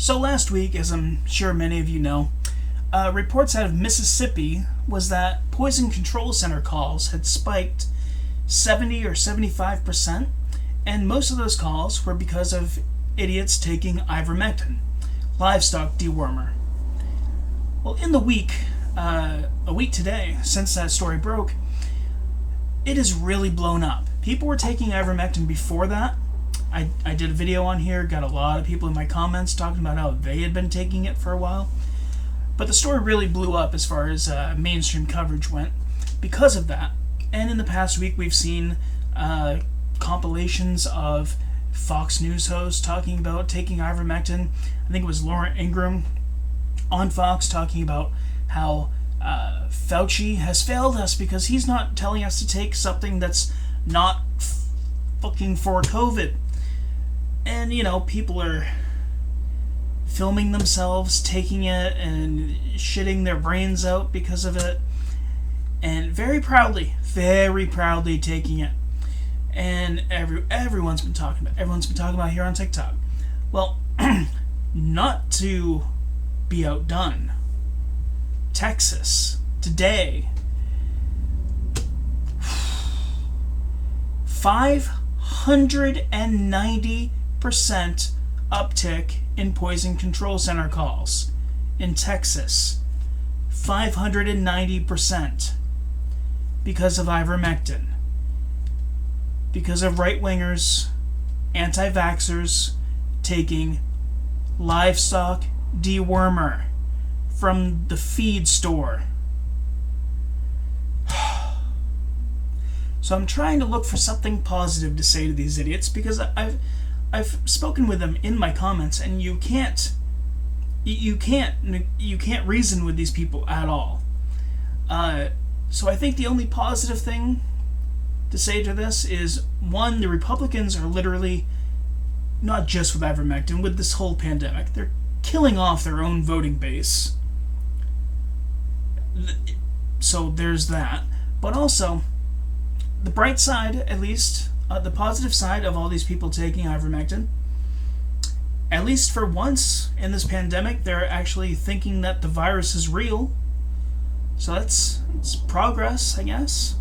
So last week, as I'm sure many of you know, reports out of Mississippi was that poison control center calls had spiked 70 or 75%, and most of those calls were because of idiots taking ivermectin, livestock dewormer. Well, in the week, a week today, since that story broke, it has really blown up. People were taking ivermectin before that. I did a video on here, got a lot of people in my comments talking about how they had been taking it for a while. But the story really blew up as far as mainstream coverage went because of that. And in the past week, we've seen compilations of Fox News hosts talking about taking ivermectin. I think it was Laura Ingraham on Fox talking about how Fauci has failed us because he's not telling us to take something that's not fucking for COVID. And, you know, people are filming themselves taking it and shitting their brains out because of it. And very proudly taking it. And everyone's been talking about it here on TikTok. Well, not to be outdone, Texas today, 590% uptick in poison control center calls in Texas. 590% because of ivermectin. Because of right-wingers, anti-vaxxers taking livestock dewormer from the feed store. So I'm trying to look for something positive to say to these idiots because I've spoken with them in my comments, and you can't reason with these people at all. So I think the only positive thing to say to this is, one, the Republicans are literally, not just with ivermectin, with this whole pandemic, they're killing off their own voting base. So there's that. But also, the bright side, at least, the positive side of all these people taking ivermectin, at least for once in this pandemic, they're actually thinking that the virus is real. So it's progress, I guess.